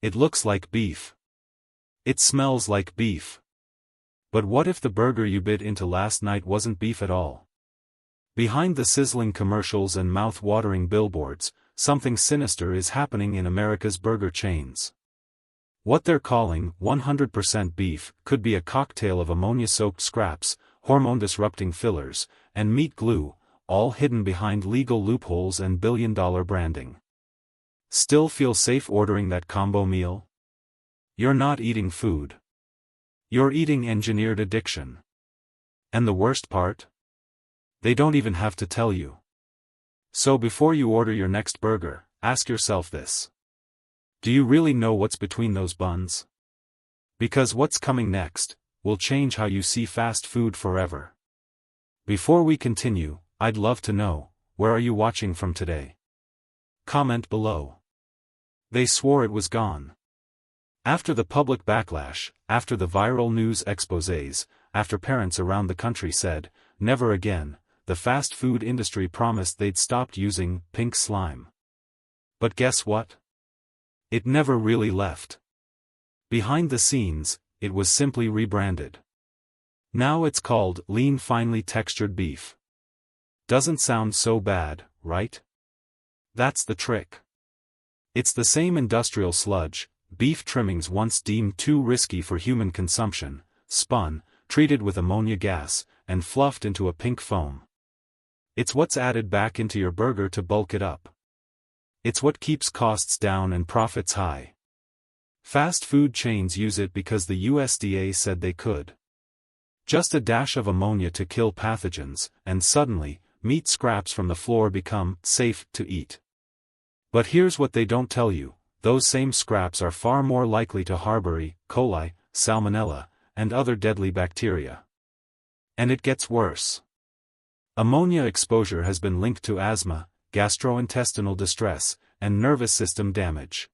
It looks like beef. It smells like beef. But what if the burger you bit into last night wasn't beef at all? Behind the sizzling commercials and mouth-watering billboards, something sinister is happening in America's burger chains. What they're calling 100% beef could be a cocktail of ammonia-soaked scraps, hormone-disrupting fillers, and meat glue, all hidden behind legal loopholes and billion-dollar branding. Still feel safe ordering that combo meal? You're not eating food. You're eating engineered addiction. And the worst part? They don't even have to tell you. So before you order your next burger, ask yourself this. Do you really know what's between those buns? Because what's coming next will change how you see fast food forever. Before we continue, I'd love to know, where are you watching from today? Comment below. They swore it was gone. After the public backlash, after the viral news exposés, after parents around the country said, never again, the fast food industry promised they'd stopped using pink slime. But guess what? It never really left. Behind the scenes, it was simply rebranded. Now it's called lean finely textured beef. Doesn't sound so bad, right? That's the trick. It's the same industrial sludge, beef trimmings once deemed too risky for human consumption, spun, treated with ammonia gas, and fluffed into a pink foam. It's what's added back into your burger to bulk it up. It's what keeps costs down and profits high. Fast food chains use it because the USDA said they could. Just a dash of ammonia to kill pathogens, and suddenly, meat scraps from the floor become safe to eat. But here's what they don't tell you, those same scraps are far more likely to harbor E. coli, salmonella, and other deadly bacteria. And it gets worse. Ammonia exposure has been linked to asthma, gastrointestinal distress, and nervous system damage.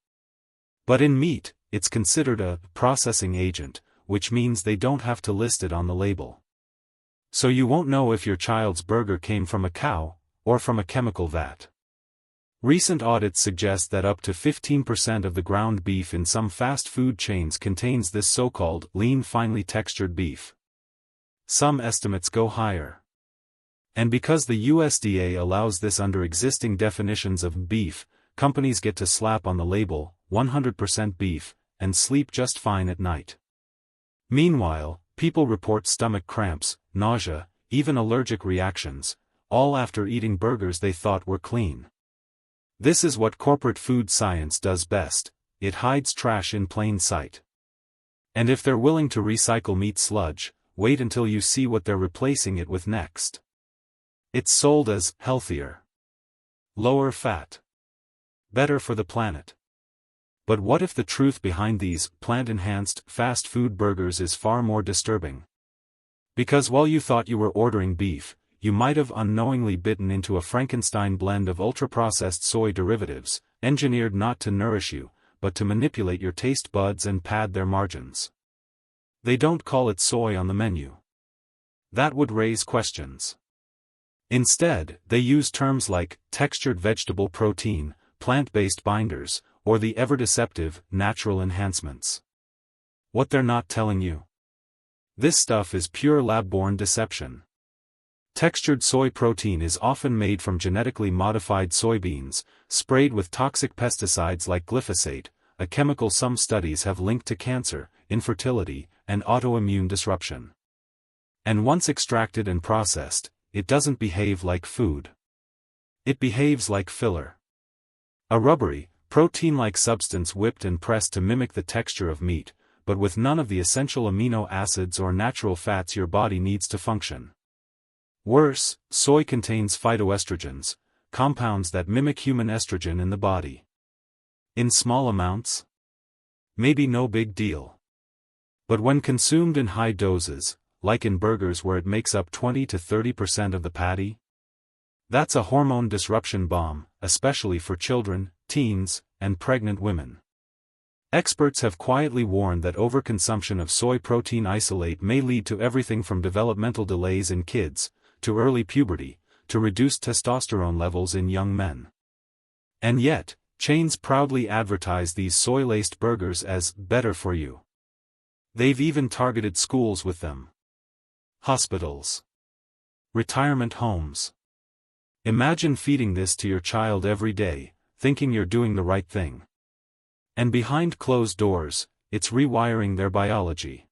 But in meat, it's considered a processing agent, which means they don't have to list it on the label. So you won't know if your child's burger came from a cow, or from a chemical vat. Recent audits suggest that up to 15% of the ground beef in some fast food chains contains this so-called lean finely textured beef. Some estimates go higher. And because the USDA allows this under existing definitions of beef, companies get to slap on the label, 100% beef, and sleep just fine at night. Meanwhile, people report stomach cramps, nausea, even allergic reactions, all after eating burgers they thought were clean. This is what corporate food science does best, it hides trash in plain sight. And if they're willing to recycle meat sludge, wait until you see what they're replacing it with next. It's sold as healthier, lower fat, better for the planet. But what if the truth behind these plant-enhanced fast food burgers is far more disturbing? Because while you thought you were ordering beef, you might have unknowingly bitten into a Frankenstein blend of ultra-processed soy derivatives, engineered not to nourish you, but to manipulate your taste buds and pad their margins. They don't call it soy on the menu. That would raise questions. Instead, they use terms like textured vegetable protein, plant-based binders, or the ever-deceptive natural enhancements. What they're not telling you? This stuff is pure lab-born deception. Textured soy protein is often made from genetically modified soybeans, sprayed with toxic pesticides like glyphosate, a chemical some studies have linked to cancer, infertility, and autoimmune disruption. And once extracted and processed, it doesn't behave like food. It behaves like filler. A rubbery, protein-like substance whipped and pressed to mimic the texture of meat, but with none of the essential amino acids or natural fats your body needs to function. Worse, soy contains phytoestrogens, compounds that mimic human estrogen in the body. In small amounts? Maybe no big deal. But when consumed in high doses, like in burgers where it makes up 20 to 30% of the patty? That's a hormone disruption bomb, especially for children, teens, and pregnant women. Experts have quietly warned that overconsumption of soy protein isolate may lead to everything from developmental delays in kids, to early puberty, to reduced testosterone levels in young men. And yet, Chains proudly advertise these soy-laced burgers as better for you. They've even targeted schools with them. Hospitals. Retirement homes. Imagine feeding this to your child every day, thinking you're doing the right thing. And behind closed doors, it's rewiring their biology.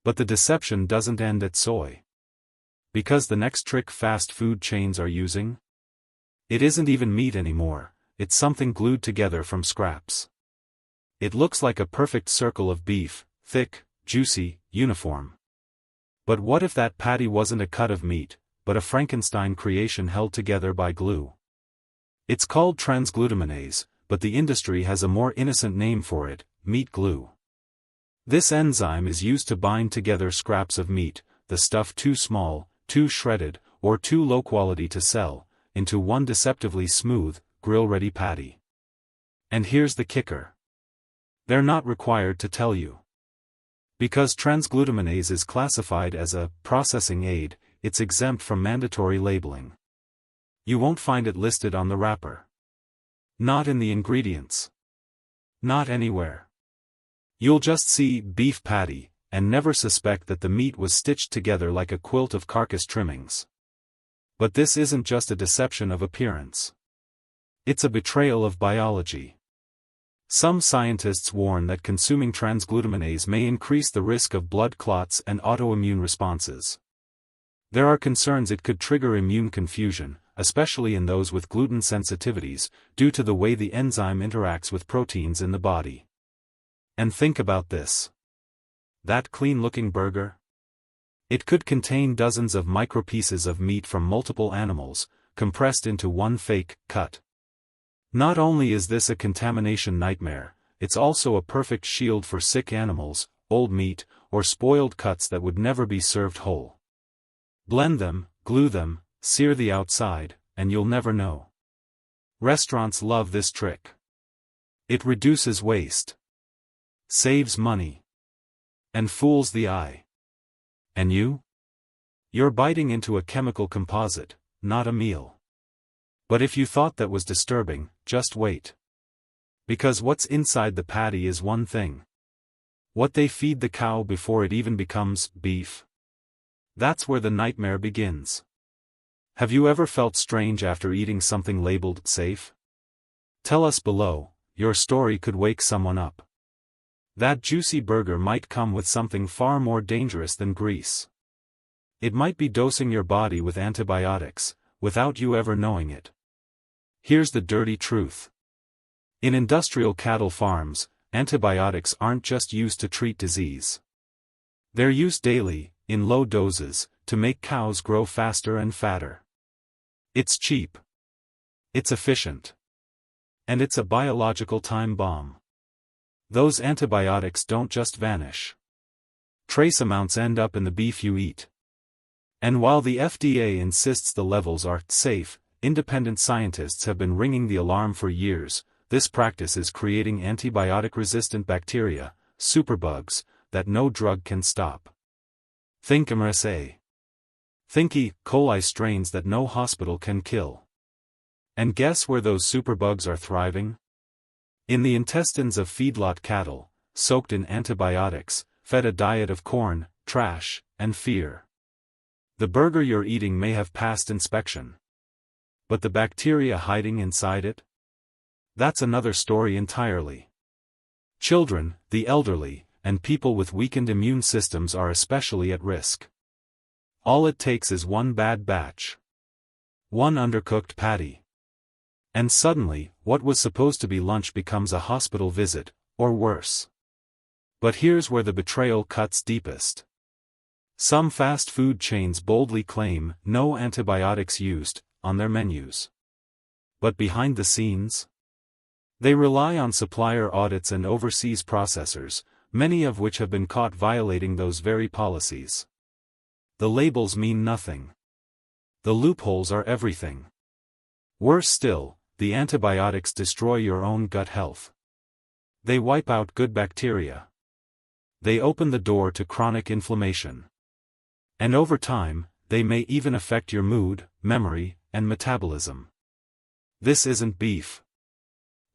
But the deception doesn't end at soy. Because the next trick fast food chains are using? It isn't even meat anymore, it's something glued together from scraps. It looks like a perfect circle of beef, thick, juicy, uniform. But what if that patty wasn't a cut of meat, but a Frankenstein creation held together by glue? It's called transglutaminase, but the industry has a more innocent name for it, meat glue. This enzyme is used to bind together scraps of meat, the stuff too small, too shredded, or too low quality to sell, into one deceptively smooth, grill-ready patty. And here's the kicker. They're not required to tell you. Because transglutaminase is classified as a processing aid, it's exempt from mandatory labeling. You won't find it listed on the wrapper. Not in the ingredients. Not anywhere. You'll just see beef patty, and never suspect that the meat was stitched together like a quilt of carcass trimmings. But this isn't just a deception of appearance. It's a betrayal of biology. Some scientists warn that consuming transglutaminase may increase the risk of blood clots and autoimmune responses. There are concerns it could trigger immune confusion, especially in those with gluten sensitivities, due to the way the enzyme interacts with proteins in the body. And think about this. That clean-looking burger? It could contain dozens of micropieces of meat from multiple animals, compressed into one fake cut. Not only is this a contamination nightmare, it's also a perfect shield for sick animals, old meat, or spoiled cuts that would never be served whole. Blend them, glue them, sear the outside, and you'll never know. Restaurants love this trick. It reduces waste, saves money, and fools the eye. And you? You're biting into a chemical composite, not a meal. But if you thought that was disturbing, just wait. Because what's inside the patty is one thing. What they feed the cow before it even becomes beef. That's where the nightmare begins. Have you ever felt strange after eating something labeled safe? Tell us below, your story could wake someone up. That juicy burger might come with something far more dangerous than grease. It might be dosing your body with antibiotics, without you ever knowing it. Here's the dirty truth. In industrial cattle farms, antibiotics aren't just used to treat disease. They're used daily, in low doses, to make cows grow faster and fatter. It's cheap. It's efficient. And it's a biological time bomb. Those antibiotics don't just vanish. Trace amounts end up in the beef you eat. And while the FDA insists the levels are safe, independent scientists have been ringing the alarm for years. This practice is creating antibiotic-resistant bacteria, superbugs, that no drug can stop. Think MRSA. Think E. coli strains that no hospital can kill. And guess where those superbugs are thriving? In the intestines of feedlot cattle, soaked in antibiotics, fed a diet of corn, trash, and fear. The burger you're eating may have passed inspection. But the bacteria hiding inside it? That's another story entirely. Children, the elderly, and people with weakened immune systems are especially at risk. All it takes is one bad batch. One undercooked patty. And suddenly, what was supposed to be lunch becomes a hospital visit, or worse. But here's where the betrayal cuts deepest. Some fast food chains boldly claim no antibiotics used on their menus. But behind the scenes? They rely on supplier audits and overseas processors, many of which have been caught violating those very policies. The labels mean nothing. The loopholes are everything. Worse still, the antibiotics destroy your own gut health. They wipe out good bacteria. They open the door to chronic inflammation. And over time, they may even affect your mood, memory, and metabolism. This isn't beef.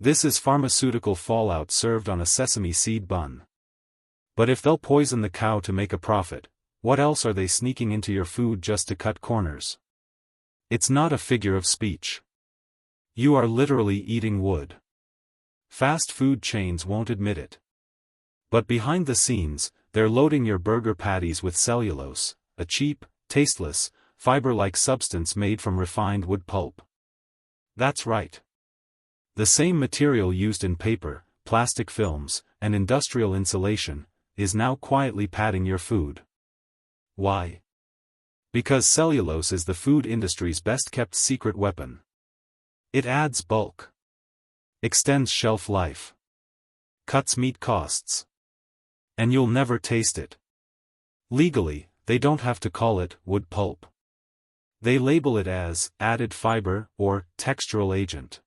This is pharmaceutical fallout served on a sesame seed bun. But if they'll poison the cow to make a profit, what else are they sneaking into your food just to cut corners? It's not a figure of speech. You are literally eating wood. Fast food chains won't admit it. But behind the scenes, they're loading your burger patties with cellulose, a cheap, tasteless, fiber-like substance made from refined wood pulp. That's right. The same material used in paper, plastic films, and industrial insulation, is now quietly padding your food. Why? Because cellulose is the food industry's best-kept secret weapon. It adds bulk, extends shelf life, cuts meat costs, and you'll never taste it. Legally, they don't have to call it wood pulp. They label it as added fiber or textural agent.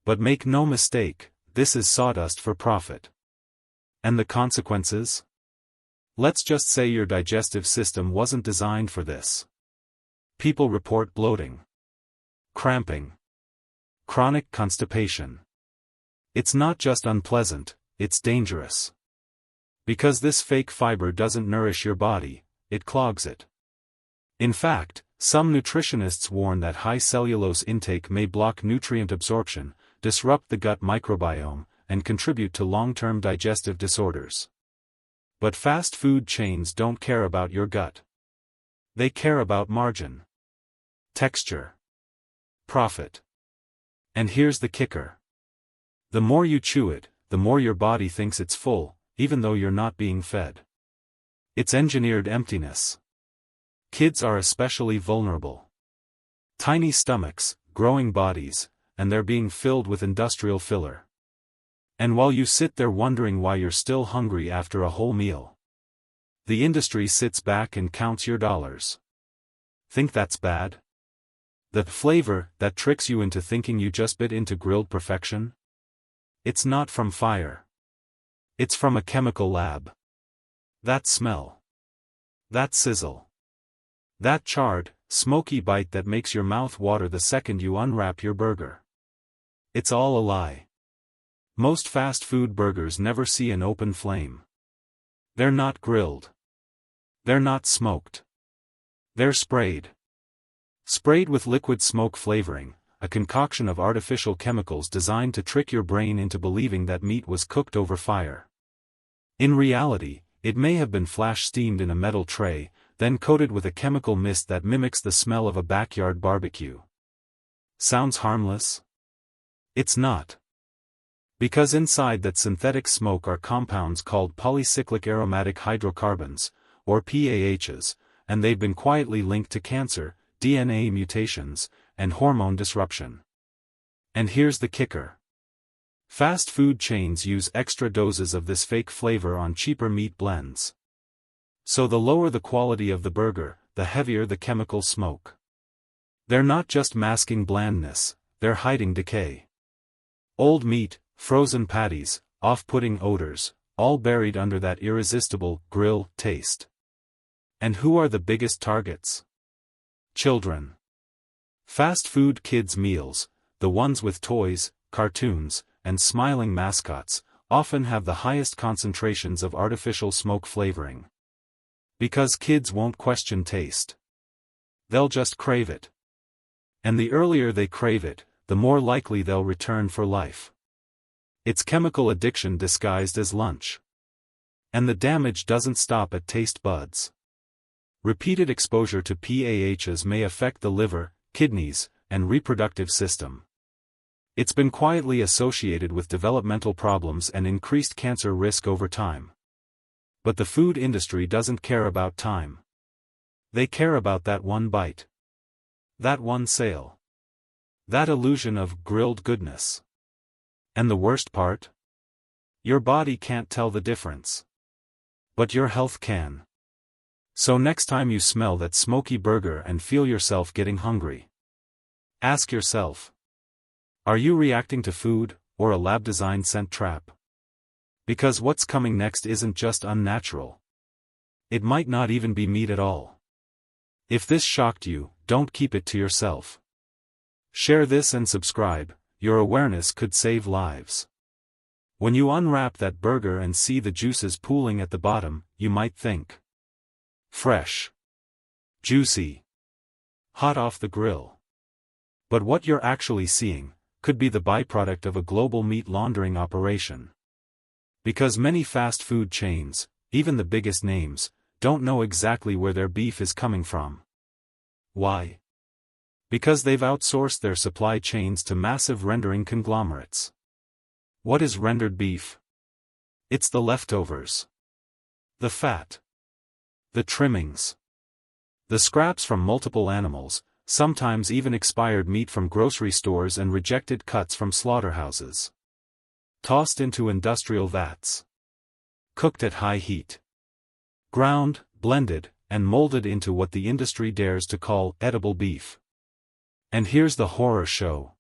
But make no mistake, this is sawdust for profit. And the consequences? Let's just say your digestive system wasn't designed for this. People report bloating, cramping, chronic constipation. It's not just unpleasant, it's dangerous. Because this fake fiber doesn't nourish your body, it clogs it. In fact, some nutritionists warn that high cellulose intake may block nutrient absorption, disrupt the gut microbiome, and contribute to long-term digestive disorders. But fast food chains don't care about your gut. They care about margin, texture, profit. And here's the kicker. The more you chew it, the more your body thinks it's full, even though you're not being fed. It's engineered emptiness. Kids are especially vulnerable. Tiny stomachs, growing bodies, and they're being filled with industrial filler. And while you sit there wondering why you're still hungry after a whole meal, the industry sits back and counts your dollars. Think that's bad? The flavor that tricks you into thinking you just bit into grilled perfection? It's not from fire. It's from a chemical lab. That smell. That sizzle. That charred, smoky bite that makes your mouth water the second you unwrap your burger. It's all a lie. Most fast food burgers never see an open flame. They're not grilled. They're not smoked. They're sprayed. Sprayed with liquid smoke flavoring, a concoction of artificial chemicals designed to trick your brain into believing that meat was cooked over fire. In reality, it may have been flash steamed in a metal tray, then coated with a chemical mist that mimics the smell of a backyard barbecue. Sounds harmless? It's not. Because inside that synthetic smoke are compounds called polycyclic aromatic hydrocarbons, or PAHs, and they've been quietly linked to cancer, DNA mutations, and hormone disruption. And here's the kicker. Fast food chains use extra doses of this fake flavor on cheaper meat blends. So the lower the quality of the burger, the heavier the chemical smoke. They're not just masking blandness, they're hiding decay. Old meat, frozen patties, off-putting odors, all buried under that irresistible grill taste. And who are the biggest targets? Children. Fast food kids' meals, the ones with toys, cartoons, and smiling mascots, often have the highest concentrations of artificial smoke flavoring. Because kids won't question taste. They'll just crave it. And the earlier they crave it, the more likely they'll return for life. It's chemical addiction disguised as lunch. And the damage doesn't stop at taste buds. Repeated exposure to PAHs may affect the liver, kidneys, and reproductive system. It's been quietly associated with developmental problems and increased cancer risk over time. But the food industry doesn't care about time. They care about that one bite. That one sale. That illusion of grilled goodness. And the worst part? Your body can't tell the difference. But your health can. So next time you smell that smoky burger and feel yourself getting hungry, ask yourself, are you reacting to food, or a lab-designed scent trap? Because what's coming next isn't just unnatural. It might not even be meat at all. If this shocked you, don't keep it to yourself. Share this and subscribe, your awareness could save lives. When you unwrap that burger and see the juices pooling at the bottom, you might think. Fresh. Juicy. Hot off the grill. But what you're actually seeing could be the byproduct of a global meat laundering operation. Because many fast food chains, even the biggest names, don't know exactly where their beef is coming from. Why? Because they've outsourced their supply chains to massive rendering conglomerates. What is rendered beef? It's the leftovers. The fat. The trimmings. The scraps from multiple animals, sometimes even expired meat from grocery stores and rejected cuts from slaughterhouses. Tossed into industrial vats. Cooked at high heat. Ground, blended, and molded into what the industry dares to call edible beef. And here's the horror show.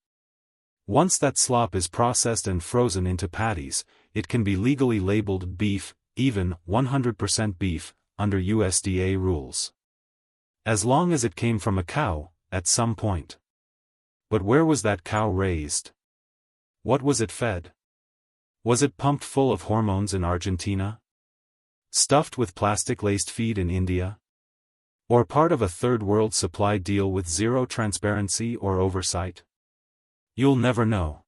Once that slop is processed and frozen into patties, it can be legally labeled beef, even 100% beef, under USDA rules. As long as it came from a cow, at some point. But where was that cow raised? What was it fed? Was it pumped full of hormones in Argentina? Stuffed with plastic-laced feed in India? Or part of a third-world supply deal with zero transparency or oversight? You'll never know.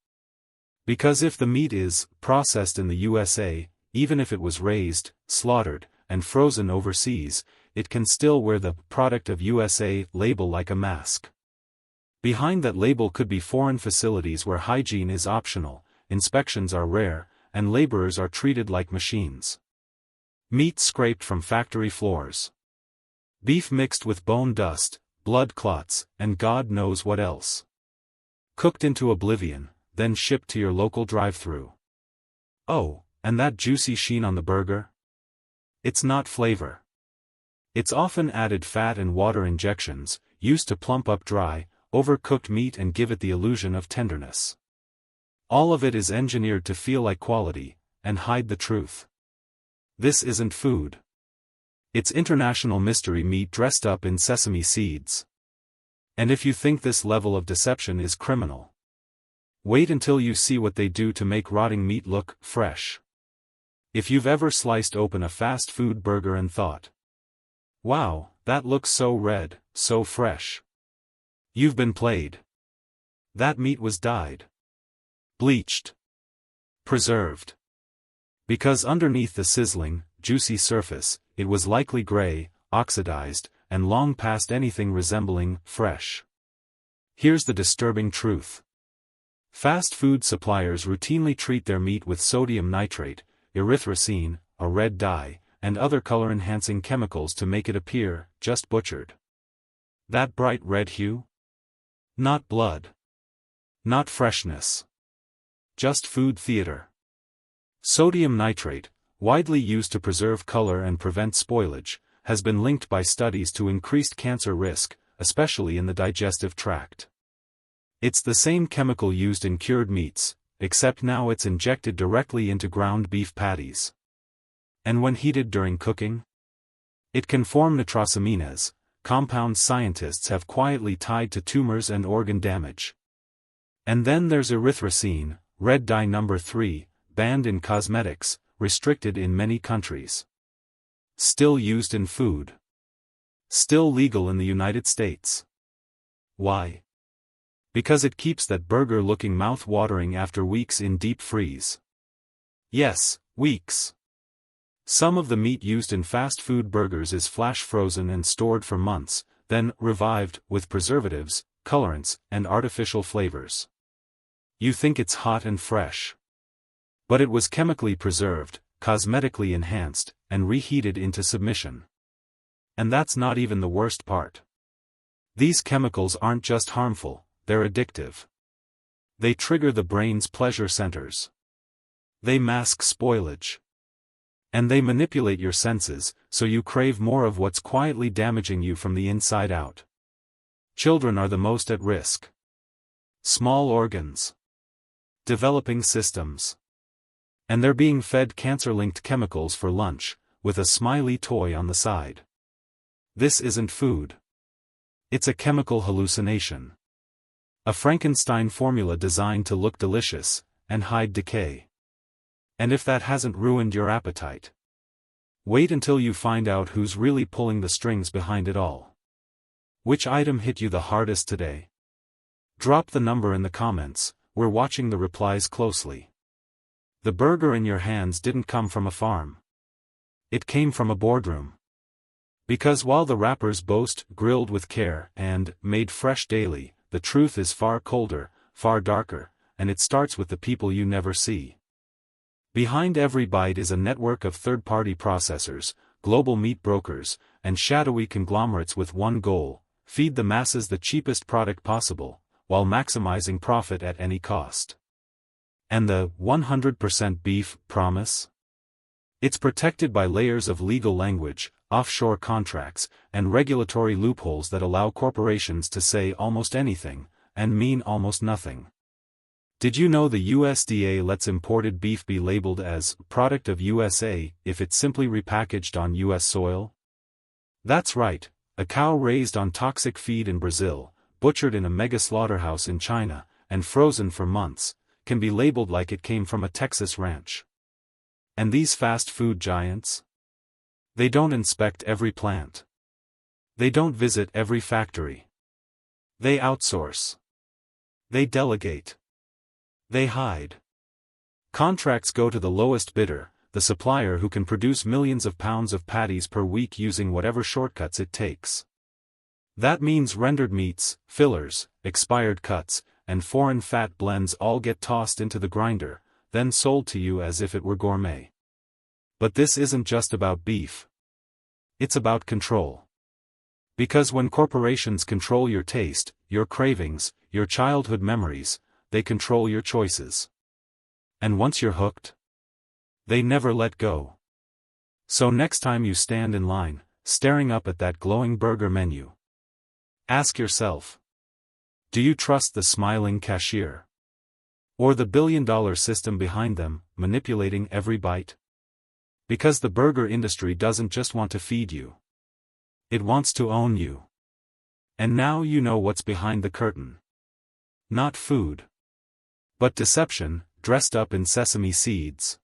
Because if the meat is processed in the USA, even if it was raised, slaughtered, and frozen overseas, it can still wear the "Product of USA" label like a mask. Behind that label could be foreign facilities where hygiene is optional, inspections are rare, and laborers are treated like machines. Meat scraped from factory floors. Beef mixed with bone dust, blood clots, and God knows what else. Cooked into oblivion, then shipped to your local drive-thru. Oh, and that juicy sheen on the burger? It's not flavor. It's often added fat and water injections, used to plump up dry, overcooked meat and give it the illusion of tenderness. All of it is engineered to feel like quality, and hide the truth. This isn't food. It's international mystery meat dressed up in sesame seeds. And if you think this level of deception is criminal, wait until you see what they do to make rotting meat look fresh. If you've ever sliced open a fast food burger and thought, "Wow, that looks so red, so fresh," you've been played. That meat was dyed, bleached, preserved. Because underneath the sizzling, juicy surface, it was likely gray, oxidized, and long past anything resembling fresh. Here's the disturbing truth. Fast food suppliers routinely treat their meat with sodium nitrate, erythrocene, a red dye, and other color-enhancing chemicals to make it appear just butchered. That bright red hue? Not blood. Not freshness. Just food theater. Sodium nitrate, widely used to preserve color and prevent spoilage, has been linked by studies to increased cancer risk, especially in the digestive tract. It's the same chemical used in cured meats, except now it's injected directly into ground beef patties. And when heated during cooking, it can form nitrosamines, compounds scientists have quietly tied to tumors and organ damage. And then there's erythrocene, red dye number 3, banned in cosmetics, restricted in many countries. Still used in food. Still legal in the United States. Why? Because it keeps that burger looking mouth-watering after weeks in deep freeze. Yes, weeks. Some of the meat used in fast food burgers is flash frozen and stored for months, then revived with preservatives, colorants, and artificial flavors. You think it's hot and fresh. But it was chemically preserved, cosmetically enhanced, and reheated into submission. And that's not even the worst part. These chemicals aren't just harmful, they're addictive. They trigger the brain's pleasure centers. They mask spoilage. And they manipulate your senses, so you crave more of what's quietly damaging you from the inside out. Children are the most at risk. Small organs. Developing systems. And they're being fed cancer-linked chemicals for lunch, with a smiley toy on the side. This isn't food. It's a chemical hallucination. A Frankenstein formula designed to look delicious, and hide decay. And if that hasn't ruined your appetite, wait until you find out who's really pulling the strings behind it all. Which item hit you the hardest today? Drop the number in the comments, we're watching the replies closely. The burger in your hands didn't come from a farm. It came from a boardroom. Because while the rappers boast, grilled with care, and made fresh daily, the truth is far colder, far darker, and it starts with the people you never see. Behind every bite is a network of third-party processors, global meat brokers, and shadowy conglomerates with one goal: feed the masses the cheapest product possible, while maximizing profit at any cost. And the 100% beef promise? It's protected by layers of legal language, offshore contracts, and regulatory loopholes that allow corporations to say almost anything, and mean almost nothing. Did you know the USDA lets imported beef be labeled as product of USA if it's simply repackaged on US soil? That's right, a cow raised on toxic feed in Brazil, butchered in a mega slaughterhouse in China, and frozen for months, can be labeled like it came from a Texas ranch. And these fast food giants? They don't inspect every plant. They don't visit every factory. They outsource. They delegate. They hide. Contracts go to the lowest bidder, the supplier who can produce millions of pounds of patties per week using whatever shortcuts it takes. That means rendered meats, fillers, expired cuts, and foreign fat blends all get tossed into the grinder, then sold to you as if it were gourmet. But this isn't just about beef. It's about control. Because when corporations control your taste, your cravings, your childhood memories, they control your choices. And once you're hooked, they never let go. So next time you stand in line, staring up at that glowing burger menu, ask yourself, do you trust the smiling cashier? Or the billion-dollar system behind them, manipulating every bite? Because the burger industry doesn't just want to feed you. It wants to own you. And now you know what's behind the curtain. Not food, but deception, dressed up in sesame seeds.